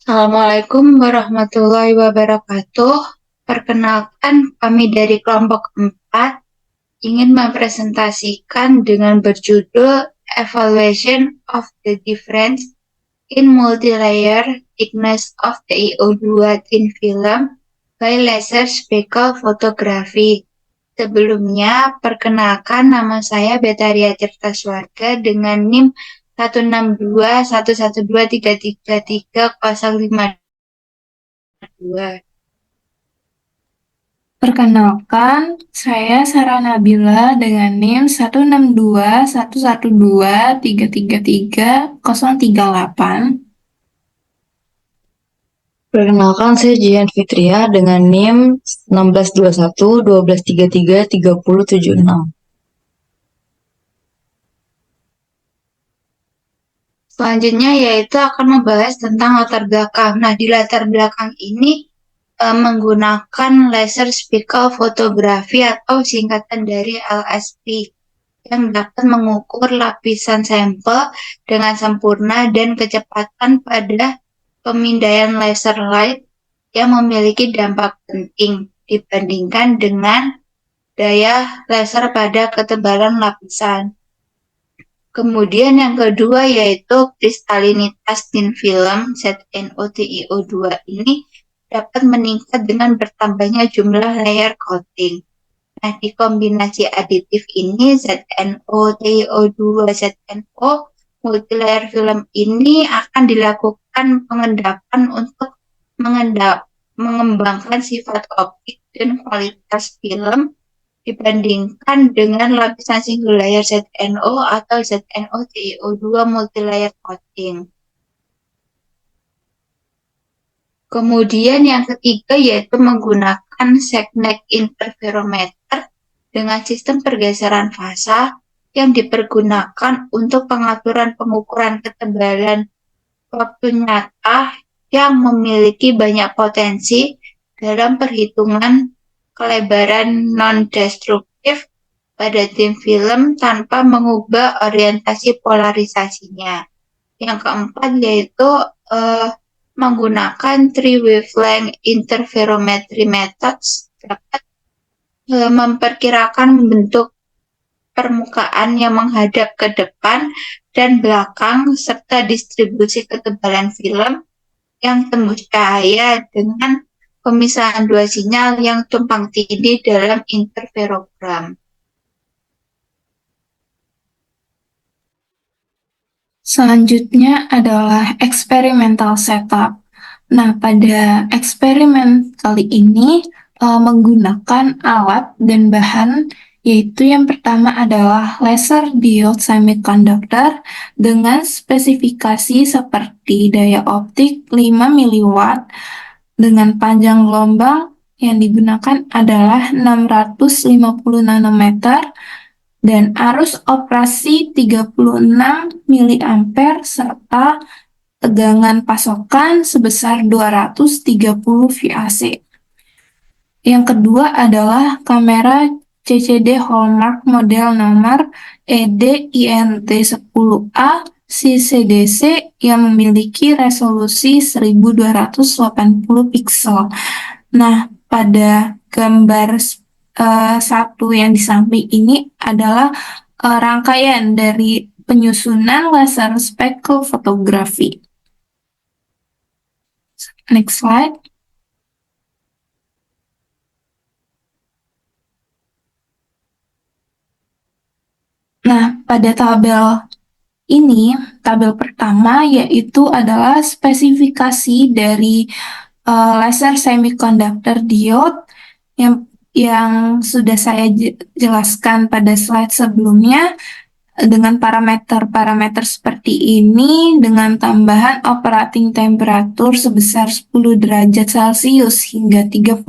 Assalamualaikum warahmatullahi wabarakatuh. Perkenalkan, kami dari kelompok 4 ingin mempresentasikan dengan berjudul Evaluation of the Difference in Multilayer Thickness of the TiO2 Thin Film by Laser Speckle Photography. Sebelumnya, perkenalkan nama saya Betaria Tirtaswarga dengan NIM 16211333305. Perkenalkan, saya Sarah Nabila dengan NIM 1621123333038. Perkenalkan, saya Jihan Fitria dengan NIM 1621 1233 3076. Selanjutnya yaitu akan membahas tentang latar belakang. Nah, di latar belakang ini menggunakan laser speckle fotografi atau singkatan dari LSP yang dapat mengukur lapisan sampel dengan sempurna dan kecepatan pada pemindaian laser light yang memiliki dampak penting dibandingkan dengan daya laser pada ketebalan lapisan. Kemudian yang kedua yaitu kristalinitas thin film ZnO-TiO2 ini dapat meningkat dengan bertambahnya jumlah layer coating. Nah, di kombinasi aditif ini ZnO-TiO2 ZnO multilayer film ini akan dilakukan pengendapan untuk mengembangkan sifat optik dan kualitas film dibandingkan dengan lapisan single layer ZnO atau ZnO-TiO2 multilayer coating. Kemudian yang ketiga yaitu menggunakan Segnac interferometer dengan sistem pergeseran fasa yang dipergunakan untuk pengaturan pengukuran ketebalan waktu nyata yang memiliki banyak potensi dalam perhitungan kelebaran non-destruktif pada thin film tanpa mengubah orientasi polarisasinya. Yang keempat yaitu menggunakan three wavelength interferometry methods dapat memperkirakan bentuk permukaan yang menghadap ke depan dan belakang serta distribusi ketebalan film yang tembus cahaya dengan pemisahan dua sinyal yang tumpang tindih dalam interferogram. Selanjutnya adalah experimental setup. Nah, pada eksperimen kali ini menggunakan alat dan bahan, yaitu yang pertama adalah laser diode semiconductor dengan spesifikasi seperti daya optik 5 mW dengan panjang gelombang yang digunakan adalah 650 nanometer dan arus operasi 36 mA serta tegangan pasokan sebesar 230 VAC. Yang kedua adalah kamera CCD Hallmark model nomor EDINT10A CCDC yang memiliki resolusi 1280 piksel. Nah, pada gambar satu yang di samping ini adalah rangkaian dari penyusunan laser speckle fotografi. Next slide. Nah, pada tabel ini, tabel pertama yaitu adalah spesifikasi dari laser semiconductor diode yang sudah saya jelaskan pada slide sebelumnya dengan parameter-parameter seperti ini dengan tambahan operating temperatur sebesar 10 derajat Celcius hingga 35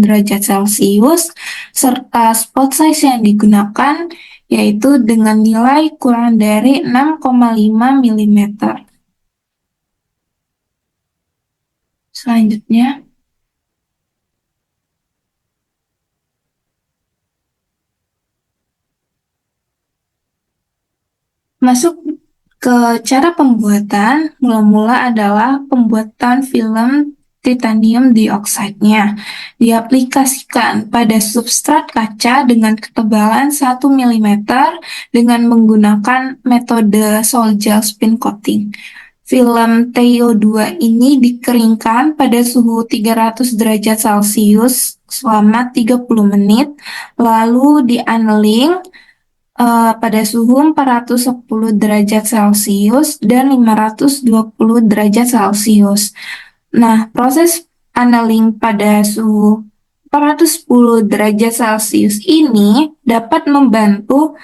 derajat Celcius serta spot size yang digunakan yaitu dengan nilai kurang dari 6,5 mm. Selanjutnya, masuk ke cara pembuatan, mula-mula adalah pembuatan film titanium dioxide-nya. Diaplikasikan pada substrat kaca dengan ketebalan 1 mm dengan menggunakan metode sol gel spin coating. Film TiO2 ini dikeringkan pada suhu 300 derajat Celcius selama 30 menit, lalu di-annealing pada suhu 410 derajat Celcius dan 520 derajat Celcius. Nah, proses annealing pada suhu 410 derajat Celcius ini dapat membantu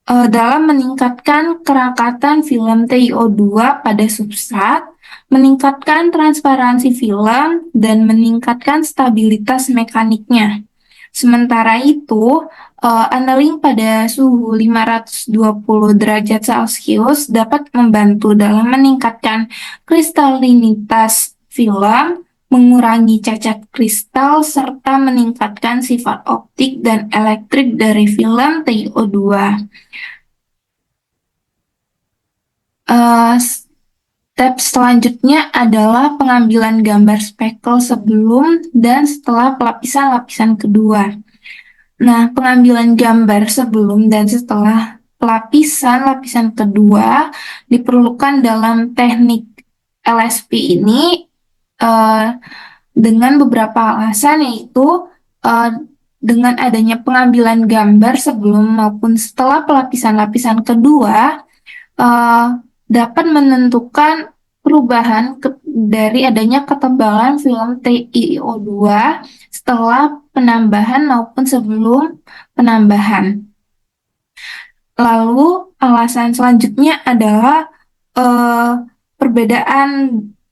dalam meningkatkan kerakatan film TiO2 pada substrat, meningkatkan transparansi film, dan meningkatkan stabilitas mekaniknya. Sementara itu, annealing pada suhu 520 derajat Celcius dapat membantu dalam meningkatkan kristalinitas film, mengurangi cacat kristal, serta meningkatkan sifat optik dan elektrik dari film TiO2. Step selanjutnya adalah pengambilan gambar speckle sebelum dan setelah lapisan kedua. Nah, pengambilan gambar sebelum dan setelah lapisan kedua diperlukan dalam teknik LSP ini dengan beberapa alasan, yaitu dengan adanya pengambilan gambar sebelum maupun setelah lapisan kedua dapat menentukan perubahan dari adanya ketebalan film TiO2 setelah penambahan maupun sebelum penambahan. Lalu alasan selanjutnya adalah perbedaan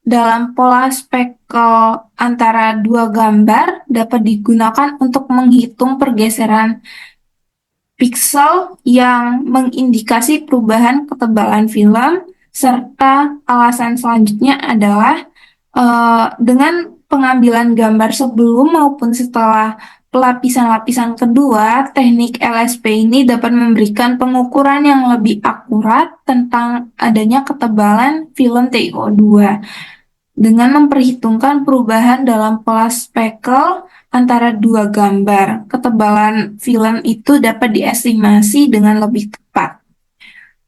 dalam pola speckle antara dua gambar dapat digunakan untuk menghitung pergeseran piksel yang mengindikasi perubahan ketebalan film, serta alasan selanjutnya adalah dengan pengambilan gambar sebelum maupun setelah lapisan kedua, teknik LSP ini dapat memberikan pengukuran yang lebih akurat tentang adanya ketebalan film TiO2 dengan memperhitungkan perubahan dalam pola speckle antara dua gambar. Ketebalan film itu dapat diestimasi dengan lebih tepat.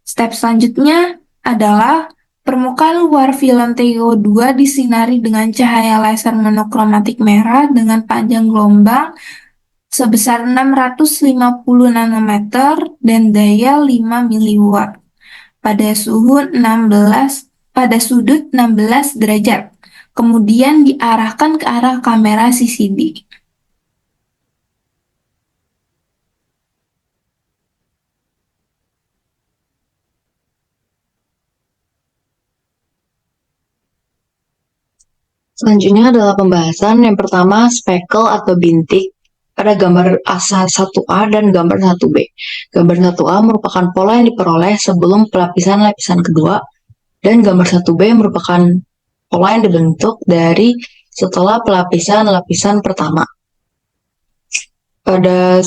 Step selanjutnya adalah permukaan luar film TiO2 disinari dengan cahaya laser monokromatik merah dengan panjang gelombang sebesar 650 nanometer dan daya 5 miliwatt pada sudut 16 derajat, kemudian diarahkan ke arah kamera CCD. Selanjutnya adalah pembahasan yang pertama speckle atau bintik pada gambar A1A dan gambar 1B. Gambar 1A merupakan pola yang diperoleh sebelum lapisan kedua, dan gambar 1B merupakan pola yang dibentuk dari setelah lapisan pertama. Pada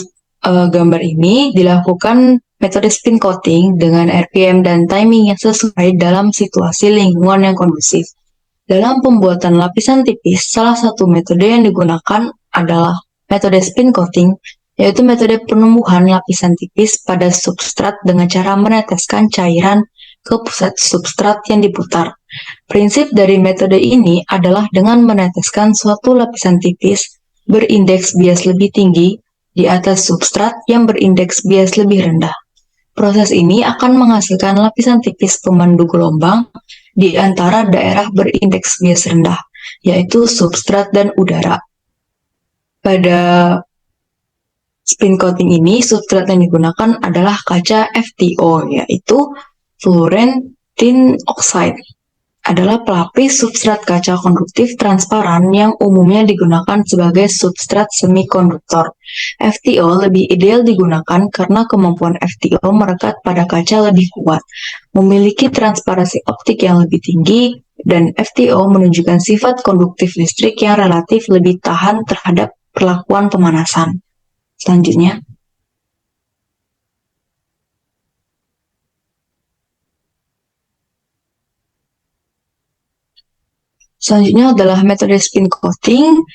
gambar ini dilakukan metode spin coating dengan RPM dan timing yang sesuai dalam situasi lingkungan yang kondusif. Dalam pembuatan lapisan tipis, salah satu metode yang digunakan adalah metode spin coating, yaitu metode penumbuhan lapisan tipis pada substrat dengan cara meneteskan cairan ke pusat substrat yang diputar. Prinsip dari metode ini adalah dengan meneteskan suatu lapisan tipis berindeks bias lebih tinggi di atas substrat yang berindeks bias lebih rendah. Proses ini akan menghasilkan lapisan tipis pemandu gelombang di antara daerah berindeks bias rendah. yaitu substrat dan udara. Pada spin coating ini, substrat yang digunakan adalah kaca FTO, yaitu fluorine tin oxide. Adalah pelapis substrat kaca konduktif transparan yang umumnya digunakan sebagai substrat semikonduktor. FTO lebih ideal digunakan karena kemampuan FTO merekat pada kaca lebih kuat, memiliki transparansi optik yang lebih tinggi, dan FTO menunjukkan sifat konduktif listrik yang relatif lebih tahan terhadap perlakuan pemanasan. Selanjutnya, adalah metode spin coating.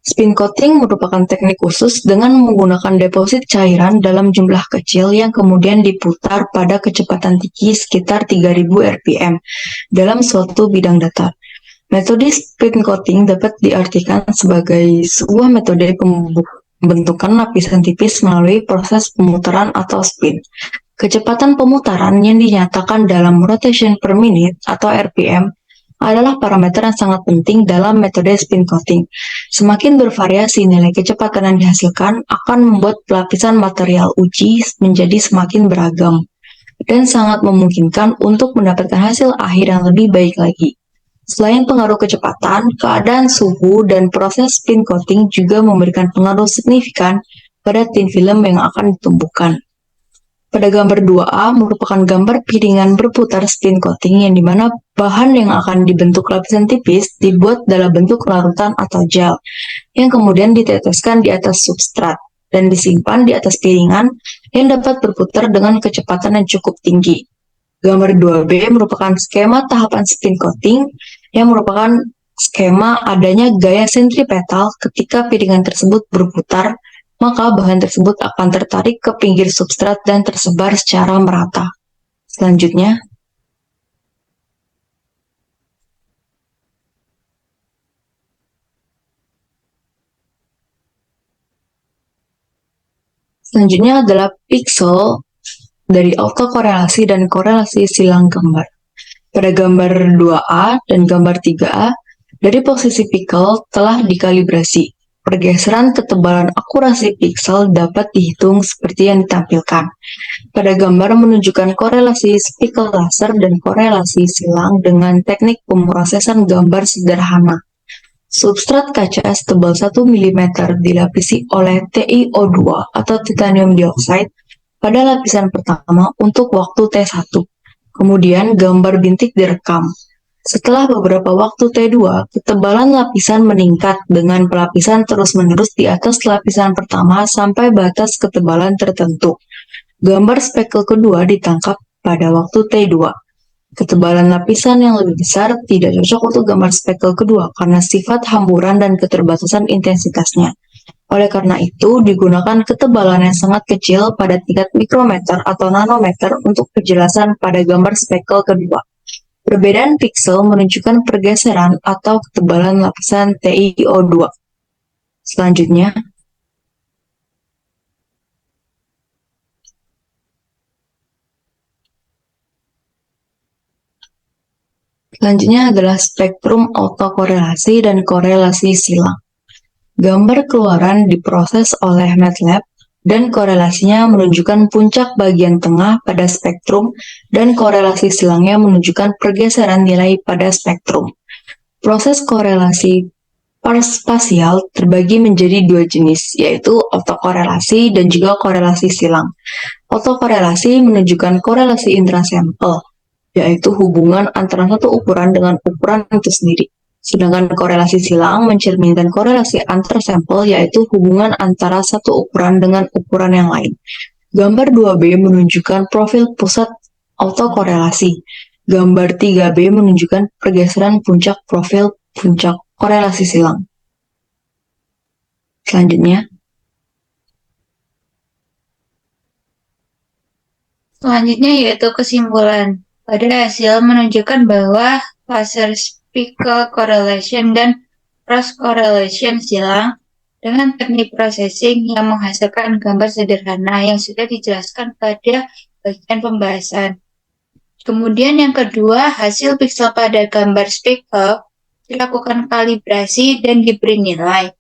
Spin coating merupakan teknik khusus dengan menggunakan deposit cairan dalam jumlah kecil yang kemudian diputar pada kecepatan tinggi sekitar 3000 rpm dalam suatu bidang datar. Metode spin coating dapat diartikan sebagai sebuah metode pembentukan lapisan tipis melalui proses pemutaran atau spin. Kecepatan pemutaran yang dinyatakan dalam rotation per minute atau RPM adalah parameter yang sangat penting dalam metode spin coating. Semakin bervariasi nilai kecepatan yang dihasilkan akan membuat lapisan material uji menjadi semakin beragam dan sangat memungkinkan untuk mendapatkan hasil akhir yang lebih baik lagi. Selain pengaruh kecepatan, keadaan suhu dan proses spin coating juga memberikan pengaruh signifikan pada thin film yang akan ditumbuhkan. Pada gambar 2A merupakan gambar piringan berputar spin coating yang dimana bahan yang akan dibentuk lapisan tipis dibuat dalam bentuk larutan atau gel yang kemudian diteteskan di atas substrat dan disimpan di atas piringan yang dapat berputar dengan kecepatan yang cukup tinggi. Gambar 2B merupakan skema tahapan spin coating yang merupakan skema adanya gaya sentripetal ketika piringan tersebut berputar, maka bahan tersebut akan tertarik ke pinggir substrat dan tersebar secara merata. Selanjutnya, adalah pixel dari autokorelasi dan korelasi silang gambar. Pada gambar 2A dan gambar 3A, dari posisi pixel telah dikalibrasi. Pergeseran ketebalan akurasi pixel dapat dihitung seperti yang ditampilkan. Pada gambar menunjukkan korelasi speckle laser dan korelasi silang dengan teknik pemrosesan gambar sederhana. Substrat kaca setebal 1 mm dilapisi oleh TiO2 atau titanium dioxide pada lapisan pertama untuk waktu T1. Kemudian gambar bintik direkam. Setelah beberapa waktu T2, ketebalan lapisan meningkat dengan pelapisan terus-menerus di atas lapisan pertama sampai batas ketebalan tertentu. Gambar speckle kedua ditangkap pada waktu T2. Ketebalan lapisan yang lebih besar tidak cocok untuk gambar speckle kedua karena sifat hamburan dan keterbatasan intensitasnya. Oleh karena itu, digunakan ketebalan yang sangat kecil pada tingkat mikrometer atau nanometer untuk kejelasan pada gambar speckle kedua. Perbedaan pixel menunjukkan pergeseran atau ketebalan lapisan TiO2. Selanjutnya, adalah spektrum autokorelasi dan korelasi silang. Gambar keluaran diproses oleh MATLAB dan korelasinya menunjukkan puncak bagian tengah pada spektrum dan korelasi silangnya menunjukkan pergeseran nilai pada spektrum. Proses korelasi parspasial terbagi menjadi dua jenis, yaitu autokorelasi dan juga korelasi silang. Autokorelasi menunjukkan korelasi intrasampel, yaitu hubungan antara satu ukuran dengan ukuran itu sendiri. Sedangkan korelasi silang mencerminkan korelasi antar sampel, yaitu hubungan antara satu ukuran dengan ukuran yang lain. Gambar 2B menunjukkan profil pusat autokorelasi. Gambar 3B menunjukkan pergeseran puncak profil puncak korelasi silang. Selanjutnya, yaitu kesimpulan. Pada hasil menunjukkan bahwa laser speckle correlation dan cross correlation silang dengan teknik processing yang menghasilkan gambar sederhana yang sudah dijelaskan pada bagian pembahasan. Kemudian yang kedua, hasil pixel pada gambar speckle dilakukan kalibrasi dan diberi nilai.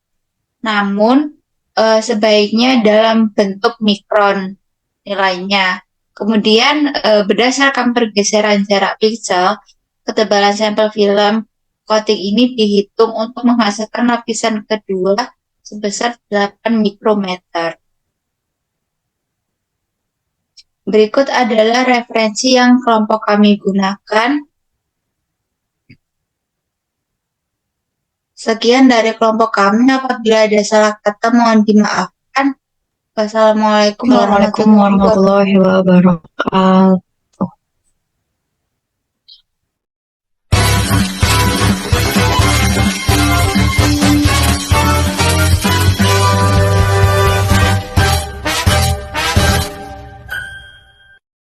Namun, sebaiknya dalam bentuk mikron nilainya. Kemudian, berdasarkan pergeseran jarak piksel, ketebalan sampel film coating ini dihitung untuk menghasilkan lapisan kedua sebesar 8 mikrometer. Berikut adalah referensi yang kelompok kami gunakan. Sekian dari kelompok kami. Apabila ada salah kata mohon dimaafkan. Wassalamualaikum Assalamualaikum warahmatullahi wabarakatuh.